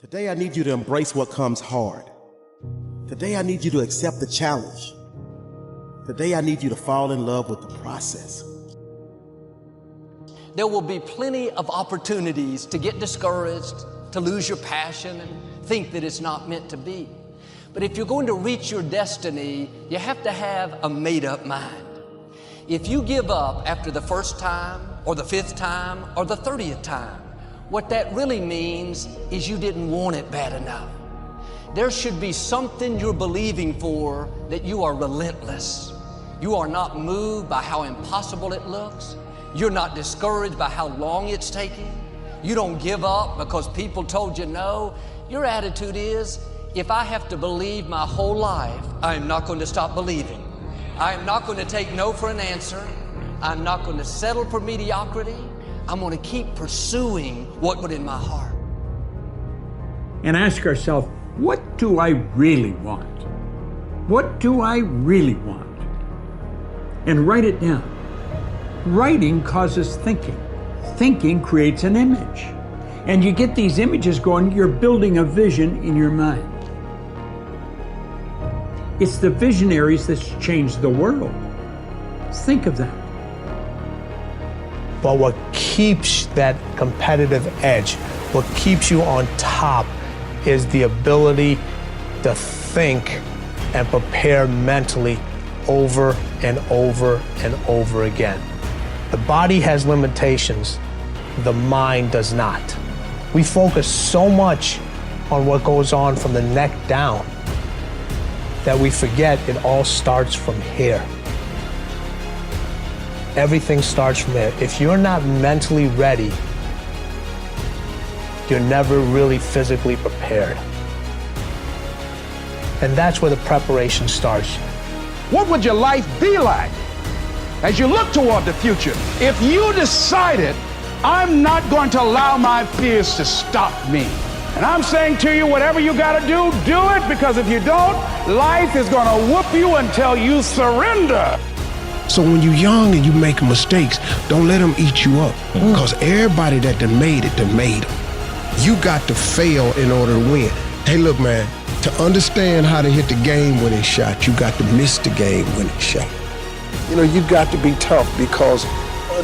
Today I need you to embrace what comes hard. Today I need you to accept the challenge. Today I need you to fall in love with the process. There will be plenty of opportunities to get discouraged, to lose your passion and think that it's not meant to be. But if you're going to reach your destiny, you have to have a made-up mind. If you give up after the first time, or the 5th time, or the 30th time, what that really means is you didn't want it bad enough. There should be something you're believing for that you are relentless. You are not moved by how impossible it looks. You're not discouraged by how long it's taking. You don't give up because people told you no. Your attitude is, if I have to believe my whole life, I am not going to stop believing. I am not going to take no for an answer. I'm not going to settle for mediocrity. I'm going to keep pursuing what was in my heart. And ask ourselves, what do I really want? What do I really want? And write it down. Writing causes thinking. Thinking creates an image. And you get these images going, you're building a vision in your mind. It's the visionaries that's changed the world. Think of that. But what keeps that competitive edge, what keeps you on top, is the ability to think and prepare mentally over and over and over again. The body has limitations, the mind does not. We focus so much on what goes on from the neck down that we forget it all starts from here. Everything starts from there. If you're not mentally ready, you're never really physically prepared. And that's where the preparation starts. What would your life be like as you look toward the future if you decided, I'm not going to allow my fears to stop me? And I'm saying to you, whatever you gotta do it, because if you don't, life is gonna whoop you until you surrender. So when you're young and you make mistakes, don't let them eat you up. Because everybody that done made it, done made them. You got to fail in order to win. Hey, look, man, to understand how to hit the game-winning shot, you got to miss the game-winning shot. You know, you got to be tough because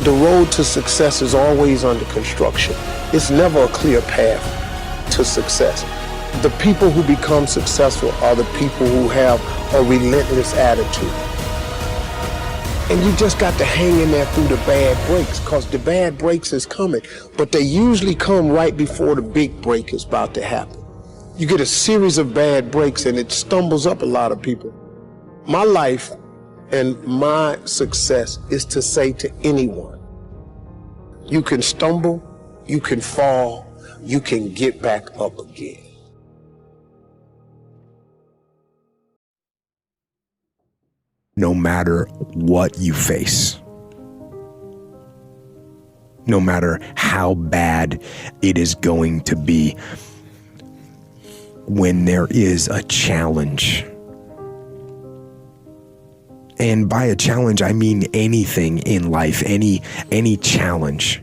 the road to success is always under construction. It's never a clear path to success. The people who become successful are the people who have a relentless attitude. And you just got to hang in there through the bad breaks, because the bad breaks is coming, but they usually come right before the big break is about to happen. You get a series of bad breaks and it stumbles up a lot of people. My life and my success is to say to anyone, you can stumble, you can fall, you can get back up again. No matter what you face, no matter how bad it is going to be, when there is a challenge, and by a challenge I mean anything in life, any challenge,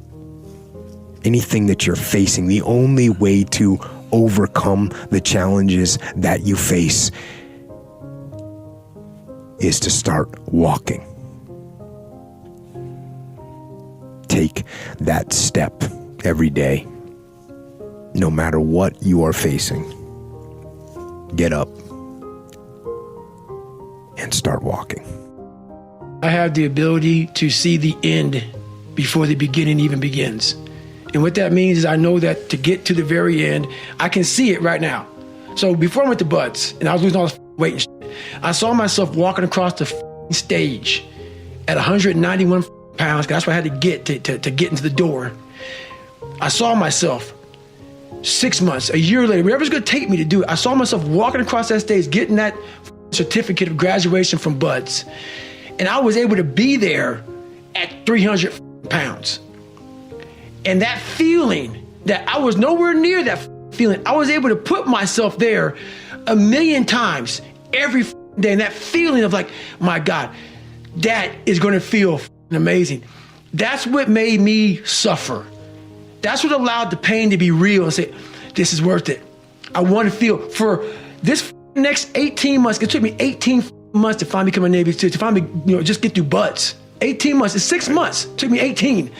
anything that you're facing, the only way to overcome the challenges that you face is to start walking. Take that step every day, no matter what you are facing. Get up and start walking. I have the ability to see the end before the beginning even begins. And what that means is I know that to get to the very end, I can see it right now. So before I went to Buds and I was losing all this weight and shit, I saw myself walking across the stage at 191 pounds. That's what I had to get to get into the door. I saw myself 6 months, a year later, whatever it's going to take me to do it. I saw myself walking across that stage, getting that certificate of graduation from Buds. And I was able to be there at 300 pounds. And that feeling that I was nowhere near that feeling, I was able to put myself there 1,000,000 times every day. And that feeling of like, my God, that is going to feel amazing. That's what made me suffer. That's what allowed the pain to be real and say, this is worth it. I want to feel for this next 18 months. It took me 18 months to finally become a Navy SEAL, to finally, just get through buds. 18 months, it's 6 months. It took me 18.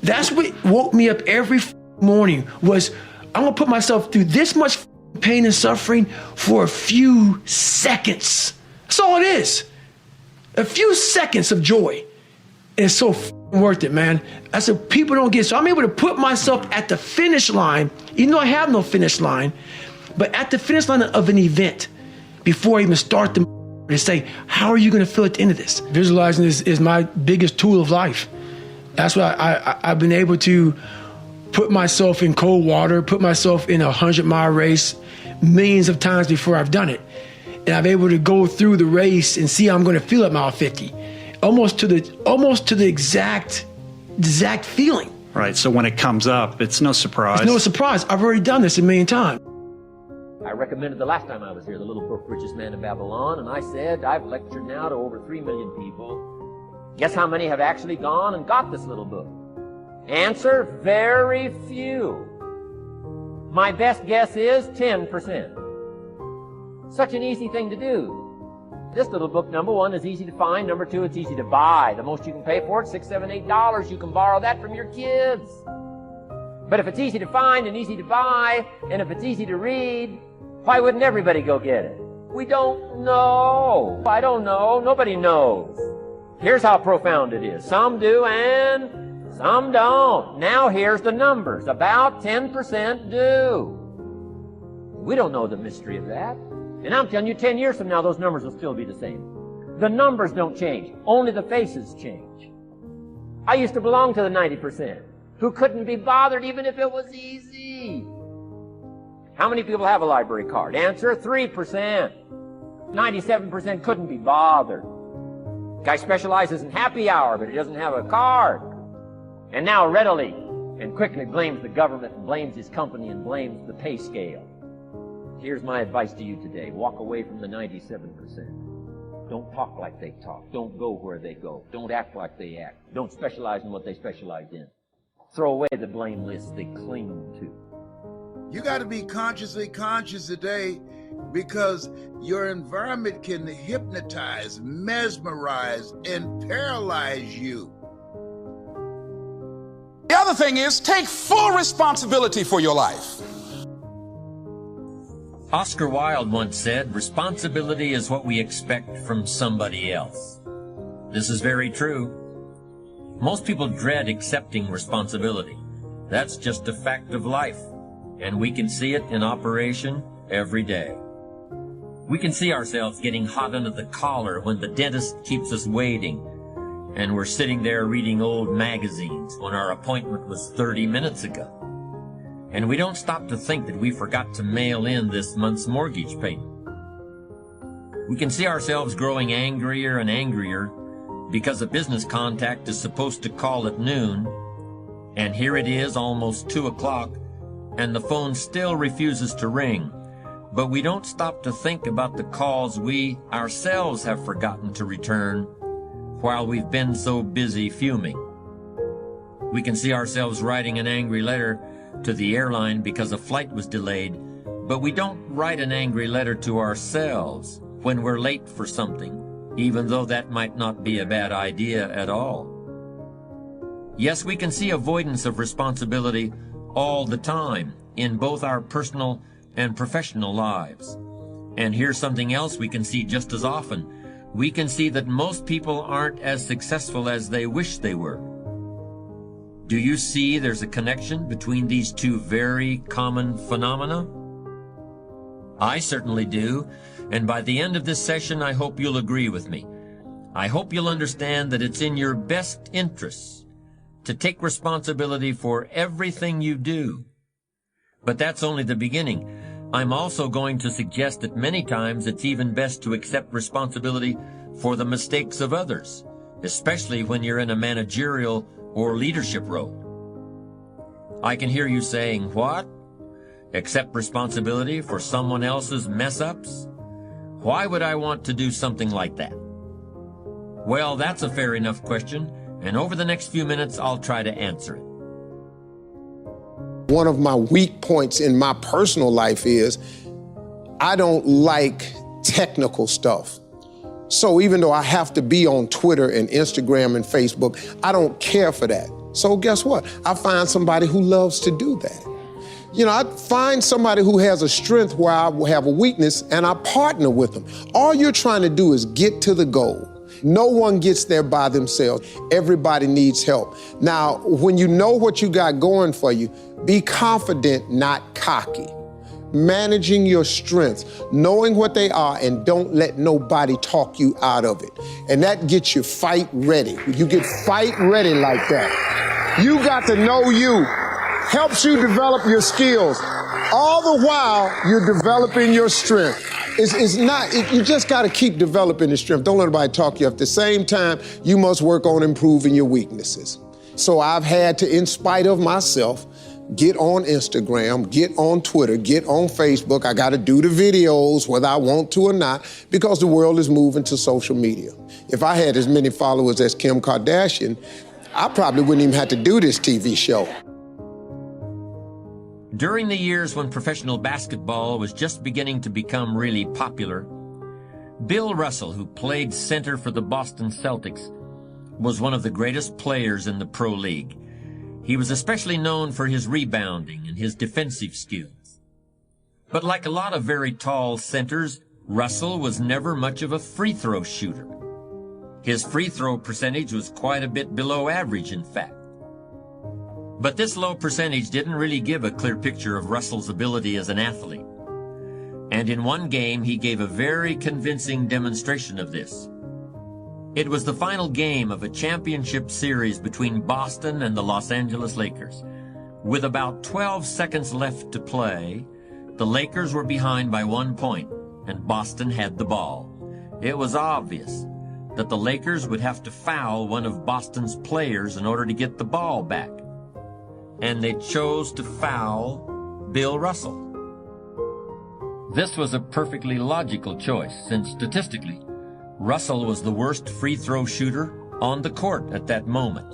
That's what woke me up every morning was, I'm gonna put myself through this much pain and suffering for a few seconds. That's all it is. A few seconds of joy. And it's so worth it, man. That's what people don't get. So I'm able to put myself at the finish line, even though I have no finish line, but at the finish line of an event before I even start to say, how are you gonna feel at the end of this? Visualizing is my biggest tool of life. That's why I've been able to put myself in cold water, put myself in a 100-mile race millions of times before I've done it. And I'm able to go through the race and see how I'm gonna feel at mile 50. Almost to the exact feeling. Right, so when it comes up, it's no surprise. It's no surprise. I've already done this a million times. I recommended the last time I was here, the little book, Richest Man in Babylon, and I said, I've lectured now to over 3 million people. Guess how many have actually gone and got this little book? Answer, very few. My best guess is 10%. Such an easy thing to do. This little book, number one, is easy to find. Number two, it's easy to buy. The most you can pay for it, $6, $7, $8. You can borrow that from your kids. But if it's easy to find and easy to buy, and if it's easy to read, why wouldn't everybody go get it? We don't know. I don't know. Nobody knows. Here's how profound it is. Some do and some don't. Now here's the numbers. About 10% do. We don't know the mystery of that. And I'm telling you, 10 years from now, those numbers will still be the same. The numbers don't change. Only the faces change. I used to belong to the 90% who couldn't be bothered even if it was easy. How many people have a library card? Answer, 3%. 97% couldn't be bothered. Guy specializes in happy hour, but he doesn't have a card. And now readily and quickly blames the government and blames his company and blames the pay scale. Here's my advice to you today. Walk away from the 97%. Don't talk like they talk. Don't go where they go. Don't act like they act. Don't specialize in what they specialize in. Throw away the blame lists they cling to. You got to be consciously conscious today, because your environment can hypnotize, mesmerize, and paralyze you. The other thing is, take full responsibility for your life. Oscar Wilde once said, responsibility is what we expect from somebody else. This is very true. Most people dread accepting responsibility. That's just a fact of life, and we can see it in operation every day. We can see ourselves getting hot under the collar when the dentist keeps us waiting, and we're sitting there reading old magazines when our appointment was 30 minutes ago. And we don't stop to think that we forgot to mail in this month's mortgage payment. We can see ourselves growing angrier and angrier because a business contact is supposed to call at noon, and here it is almost 2 o'clock, and the phone still refuses to ring. But we don't stop to think about the calls we ourselves have forgotten to return while we've been so busy fuming. We can see ourselves writing an angry letter to the airline because a flight was delayed, but we don't write an angry letter to ourselves when we're late for something, even though that might not be a bad idea at all. Yes, we can see avoidance of responsibility all the time in both our personal and professional lives. And here's something else we can see just as often. We can see that most people aren't as successful as they wish they were. Do you see there's a connection between these two very common phenomena? I certainly do, and by the end of this session, I hope you'll agree with me. I hope you'll understand that it's in your best interests to take responsibility for everything you do. But that's only the beginning. I'm also going to suggest that many times it's even best to accept responsibility for the mistakes of others, especially when you're in a managerial or leadership role. I can hear you saying, what? Accept responsibility for someone else's mess-ups? Why would I want to do something like that? Well, that's a fair enough question, and over the next few minutes I'll try to answer it. One of my weak points in my personal life is I don't like technical stuff. So even though I have to be on Twitter and Instagram and Facebook, I don't care for that. So guess what? I find somebody who loves to do that. You know, I find somebody who has a strength where I will have a weakness, and I partner with them. All you're trying to do is get to the goal. No one gets there by themselves. Everybody needs help. Now, when you know what you got going for you, be confident, not cocky. Managing your strengths, knowing what they are, and don't let nobody talk you out of it. And that gets you fight ready. You get fight ready like that. You got to know you. Helps you develop your skills. All the while, you're developing your strength. You just got to keep developing the strength. Don't let anybody talk you up. At the same time, you must work on improving your weaknesses. So I've had to, in spite of myself, get on Instagram, get on Twitter, get on Facebook. I got to do the videos whether I want to or not because the world is moving to social media. If I had as many followers as Kim Kardashian, I probably wouldn't even have to do this TV show. During the years when professional basketball was just beginning to become really popular, Bill Russell, who played center for the Boston Celtics, was one of the greatest players in the pro league. He was especially known for his rebounding and his defensive skills. But like a lot of very tall centers, Russell was never much of a free throw shooter. His free throw percentage was quite a bit below average, in fact. But this low percentage didn't really give a clear picture of Russell's ability as an athlete. And in one game, he gave a very convincing demonstration of this. It was the final game of a championship series between Boston and the Los Angeles Lakers. With about 12 seconds left to play, the Lakers were behind by 1 point, and Boston had the ball. It was obvious that the Lakers would have to foul one of Boston's players in order to get the ball back. And they chose to foul Bill Russell. This was a perfectly logical choice, since statistically, Russell was the worst free throw shooter on the court at that moment.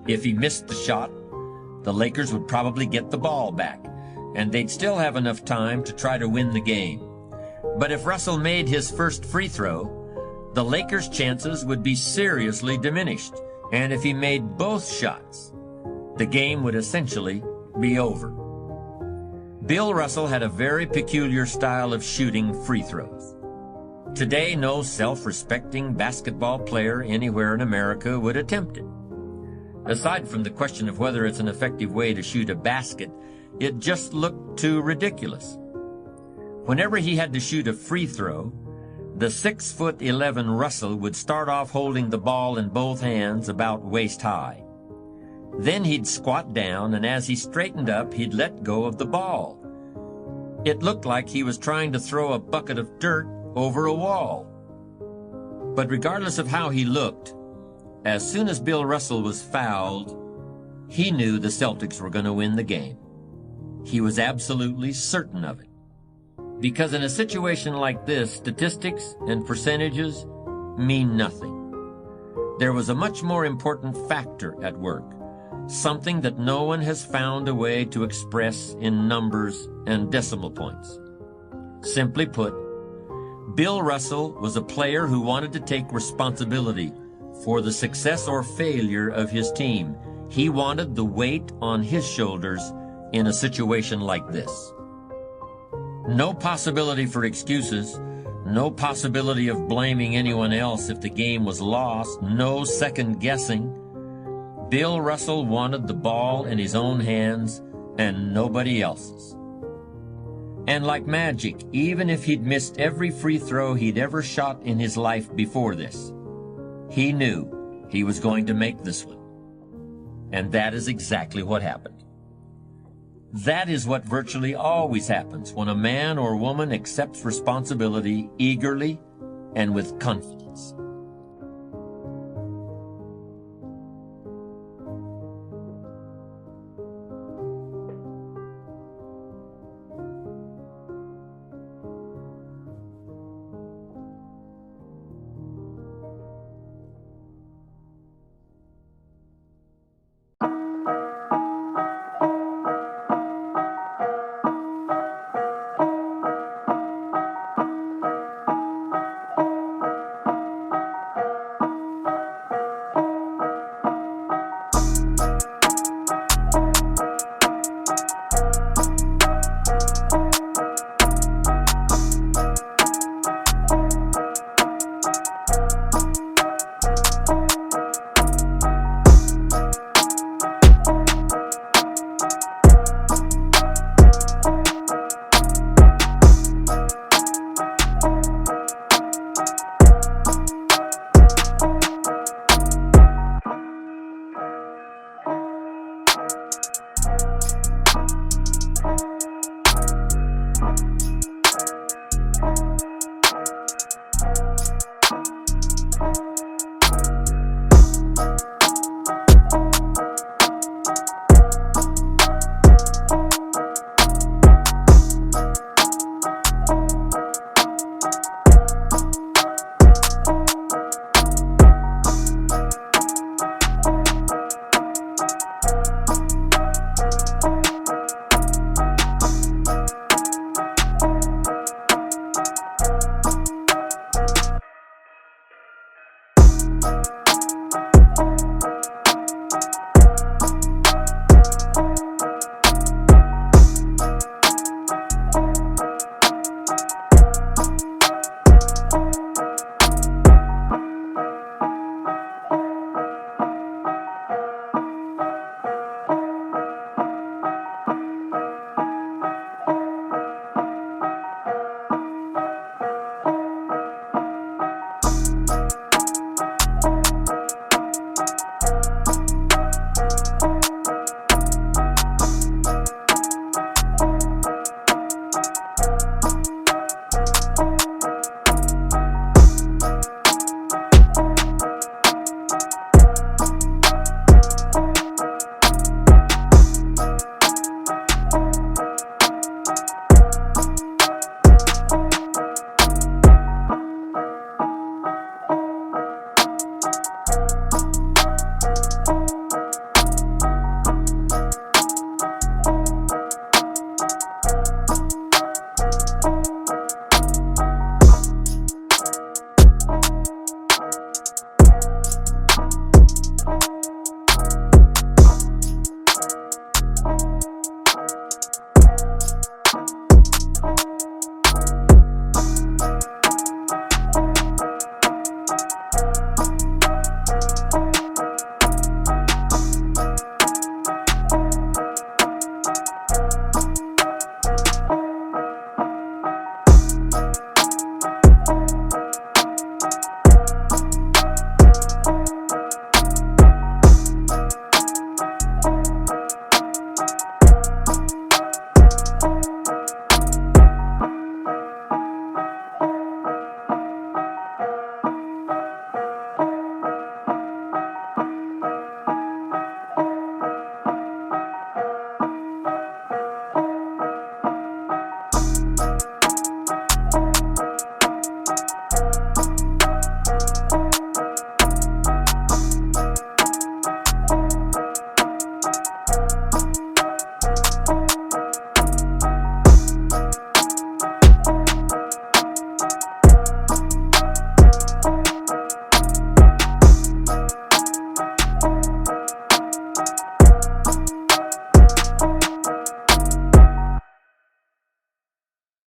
If he missed the shot, the Lakers would probably get the ball back, and they'd still have enough time to try to win the game. But if Russell made his first free throw, the Lakers' chances would be seriously diminished, and if he made both shots, the game would essentially be over. Bill Russell had a very peculiar style of shooting free throws. Today, no self-respecting basketball player anywhere in America would attempt it. Aside from the question of whether it's an effective way to shoot a basket, it just looked too ridiculous. Whenever he had to shoot a free throw, the 6'11" Russell would start off holding the ball in both hands about waist high. Then he'd squat down, and as he straightened up, he'd let go of the ball. It looked like he was trying to throw a bucket of dirt over a wall. But regardless of how he looked, as soon as Bill Russell was fouled, he knew the Celtics were going to win the game. He was absolutely certain of it. Because in a situation like this, statistics and percentages mean nothing. There was a much more important factor at work. Something that no one has found a way to express in numbers and decimal points. Simply put, Bill Russell was a player who wanted to take responsibility for the success or failure of his team. He wanted the weight on his shoulders in a situation like this. No possibility for excuses, no possibility of blaming anyone else if the game was lost, no second guessing. Bill Russell wanted the ball in his own hands and nobody else's. And like magic, even if he'd missed every free throw he'd ever shot in his life before this, he knew he was going to make this one. And that is exactly what happened. That is what virtually always happens when a man or woman accepts responsibility eagerly and with confidence.